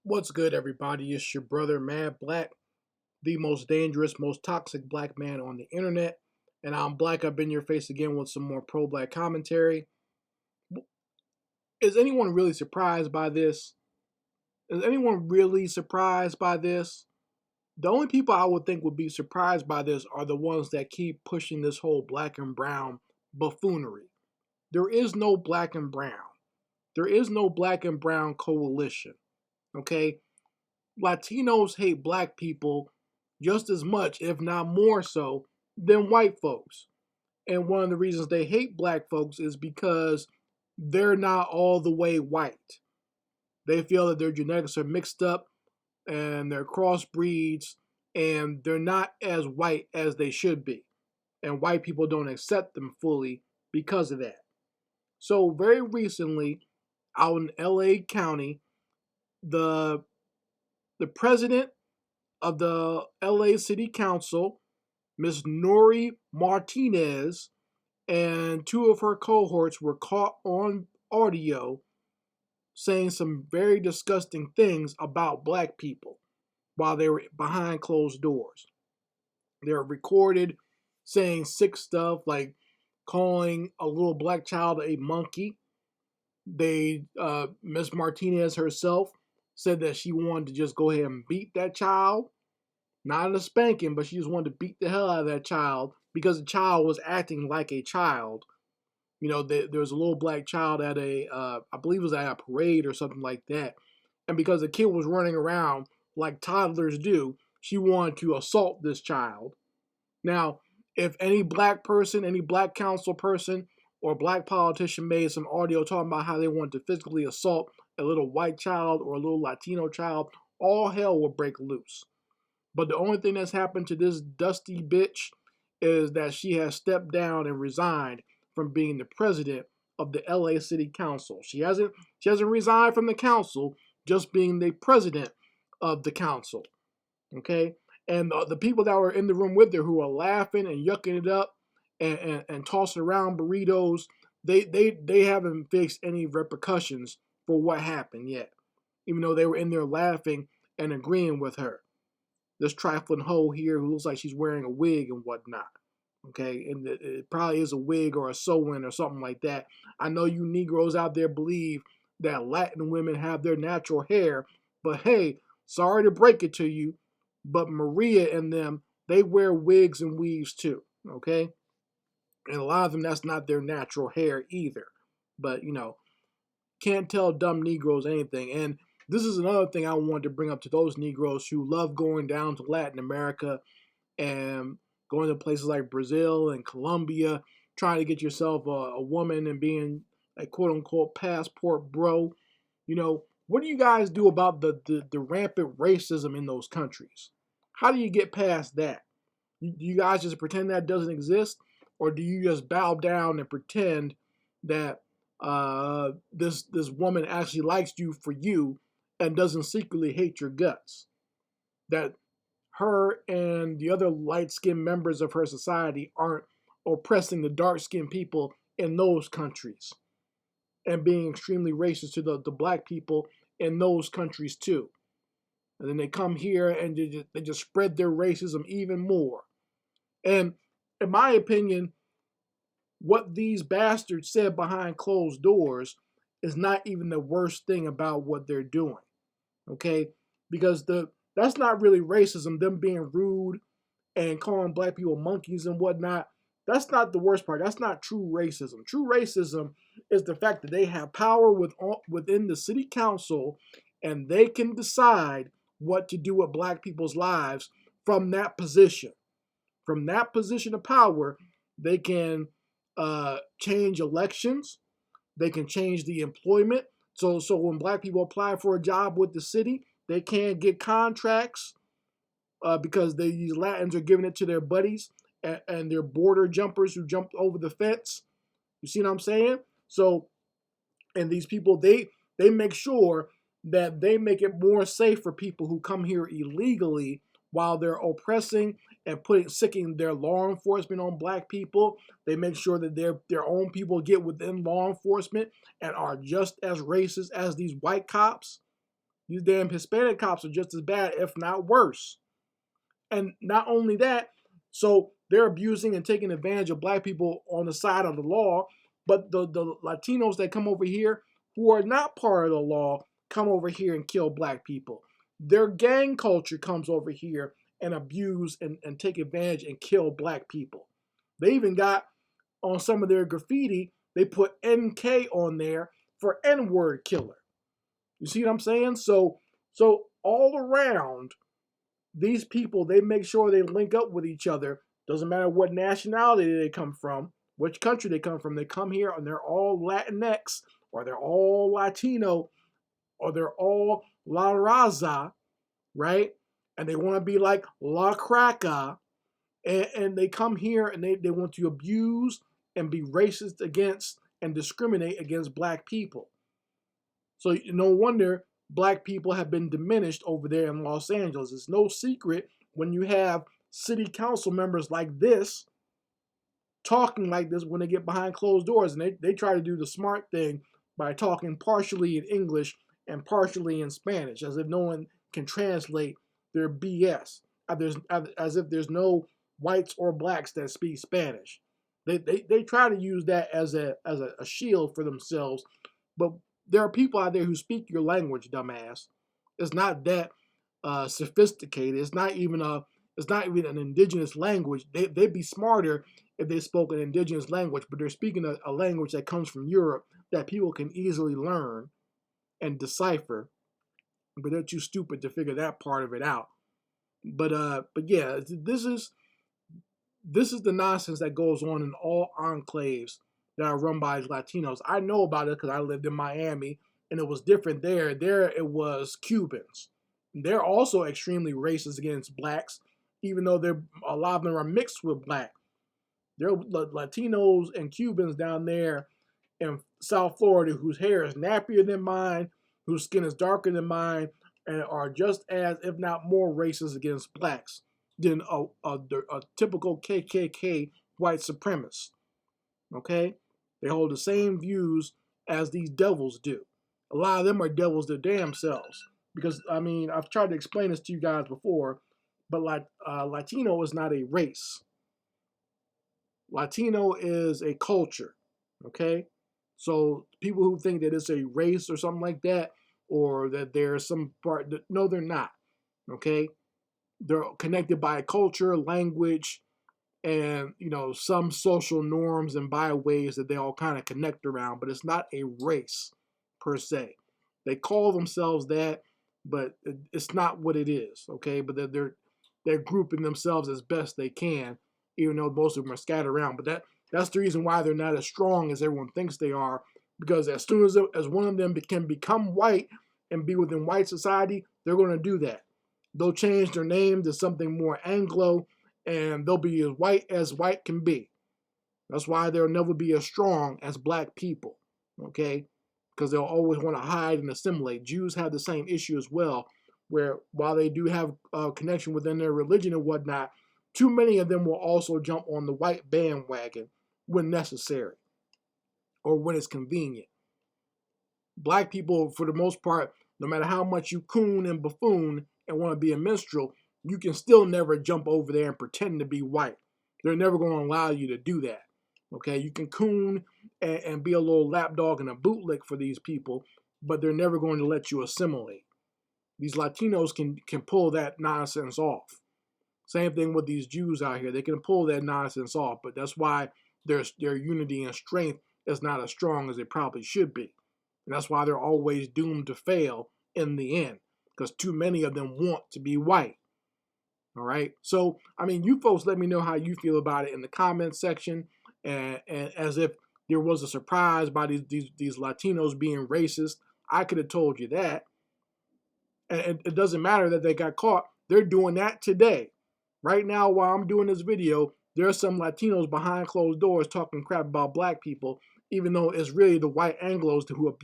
What's good, everybody? It's your brother, Mad Black, the most dangerous, most toxic black man on the internet. And I'm Black up in your face again with some more pro black commentary. Is anyone really surprised by this? Is anyone really surprised by this? The only people I would think would be surprised by this are the ones that keep pushing this whole black and brown buffoonery. There is no black and brown. There is no black and brown coalition. Okay? Latinos hate black people just as much, if not more so, than white folks. And one of the reasons they hate black folks is because they're not all the way white. They feel that their genetics are mixed up and they're crossbreeds and they're not as white as they should be. And white people don't accept them fully because of that. So, very recently, out in LA County, the the president of the LA City Council, Miss Nori Martinez, and two of her cohorts were caught on audio saying some very disgusting things about black people while they were behind closed doors. They were recorded saying sick stuff like calling a little black child a monkey. Miss Martinez herself said that she wanted to just go ahead and beat that child. Not in a spanking, but she just wanted to beat the hell out of that child because the child was acting like a child. You know, there was a little black child at I believe it was at a parade or something like that. And because the kid was running around like toddlers do, she wanted to assault this child. Now, if any black person, any black council person, or black politician made some audio talking about how they wanted to physically assault a little white child or a little Latino child, all hell will break loose. But the only thing that's happened to this dusty bitch is that she has stepped down and resigned from being the president of the LA City Council. She hasn't resigned from the council, just being the president of the council. Okay? And the people that were in the room with her who were laughing and yucking it up and tossing around burritos, they haven't fixed any repercussions for what happened yet. Even though they were in there laughing and agreeing with her. This trifling hoe here who looks like she's wearing a wig and whatnot. Okay, and it probably is a wig or a sew-in or something like that. I know you Negroes out there believe that Latin women have their natural hair, but hey, sorry to break it to you, but Maria and them, they wear wigs and weaves too. Okay, and a lot of them, that's not their natural hair either. But can't tell dumb Negroes anything. And this is another thing I wanted to bring up to those Negroes who love going down to Latin America and going to places like Brazil and Colombia, trying to get yourself a woman and being a quote unquote passport bro. What do you guys do about the rampant racism in those countries? How do you get past that? Do you guys just pretend that doesn't exist? Or do you just bow down and pretend that this woman actually likes you for you and doesn't secretly hate your guts? That her and the other light-skinned members of her society aren't oppressing the dark-skinned people in those countries and being extremely racist to the black people in those countries too. And then they come here and they just spread their racism even more. And in my opinion, what these bastards said behind closed doors is not even the worst thing about what they're doing. Okay? Because that's not really racism, them being rude and calling black people monkeys and whatnot. That's not the worst part. That's not true racism. True racism is the fact that they have power within the city council and they can decide what to do with black people's lives from that position. From that position of power, they can change elections. They can change the employment. So when black people apply for a job with the city, they can't get contracts because these Latins are giving it to their buddies and their border jumpers who jumped over the fence. You see what I'm saying? So, and these people, they make sure that they make it more safe for people who come here illegally while they're oppressing and sicking their law enforcement on black people. They make sure that their own people get within law enforcement and are just as racist as these white cops. These damn Hispanic cops are just as bad, if not worse. And not only that, so they're abusing and taking advantage of black people on the side of the law, but the Latinos that come over here who are not part of the law come over here and kill black people. Their gang culture comes over here and abuse and take advantage and kill black people. They even got on some of their graffiti, they put NK on there for N-word killer. You see what I'm saying? So all around, these people, they make sure they link up with each other. Doesn't matter what nationality they come from, which country they come from. They come here and they're all Latinx, or they're all Latino, or they're all La Raza, right? And they want to be like La Craca. And they come here and they want to abuse and be racist against and discriminate against black people. So no wonder black people have been diminished over there in Los Angeles. It's no secret when you have city council members like this talking like this when they get behind closed doors, and they try to do the smart thing by talking partially in English and partially in Spanish, as if no one can translate their BS, as if there's no whites or blacks that speak Spanish. They try to use that as a shield for themselves, but there are people out there who speak your language, dumbass. It's not that sophisticated. It's not even an indigenous language. They'd be smarter if they spoke an indigenous language, but they're speaking a language that comes from Europe that people can easily learn and decipher. But they're too stupid to figure that part of it out. But yeah, this is the nonsense that goes on in all enclaves that are run by Latinos. I know about it because I lived in Miami, and it was different there. There it was Cubans. They're also extremely racist against blacks, even though a lot of them are mixed with black. There are Latinos and Cubans down there in South Florida whose hair is nappier than mine, whose skin is darker than mine, and are just as, if not more, racist against blacks than a typical KKK white supremacist. Okay? They hold the same views as these devils do. A lot of them are devils their damn selves. Because, I mean, I've tried to explain this to you guys before, but Latino is not a race. Latino is a culture, okay? So people who think that it's a race or something like that, or that there's some part, no, they're not, okay? They're connected by culture, language, and, some social norms and byways that they all kind of connect around, but it's not a race per se. They call themselves that, but it's not what it is, okay? But they're grouping themselves as best they can, even though most of them are scattered around. But that's the reason why they're not as strong as everyone thinks they are, because as soon as one of them can become white and be within white society, they're going to do that. They'll change their name to something more Anglo, and they'll be as white can be. That's why they'll never be as strong as black people, okay? Because they'll always want to hide and assimilate. Jews have the same issue as well, where while they do have a connection within their religion and whatnot, too many of them will also jump on the white bandwagon when necessary or when it's convenient. Black people, for the most part, no matter how much you coon and buffoon and want to be a minstrel, you can still never jump over there and pretend to be white. They're never going to allow you to do that. Okay, you can coon and be a little lapdog and a bootlick for these people, but they're never going to let you assimilate. These Latinos can pull that nonsense off. Same thing with these Jews out here. They can pull that nonsense off, but that's why their unity and strength is not as strong as it probably should be. And that's why they're always doomed to fail in the end, because too many of them want to be white. All right. So, I mean, you folks let me know how you feel about it in the comments section. And as if there was a surprise by these Latinos being racist. I could have told you that. And it doesn't matter that they got caught. They're doing that today. Right now, while I'm doing this video, there are some Latinos behind closed doors talking crap about black people, even though it's really the white Anglos who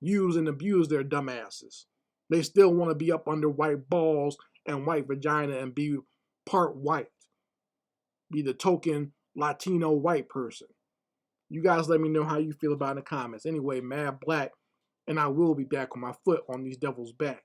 use and abuse their dumbasses. They still want to be up under white balls and white vagina and be part white. Be the token Latino white person. You guys let me know how you feel about it in the comments. Anyway, Mad Black and I will be back on my foot on these devils' back.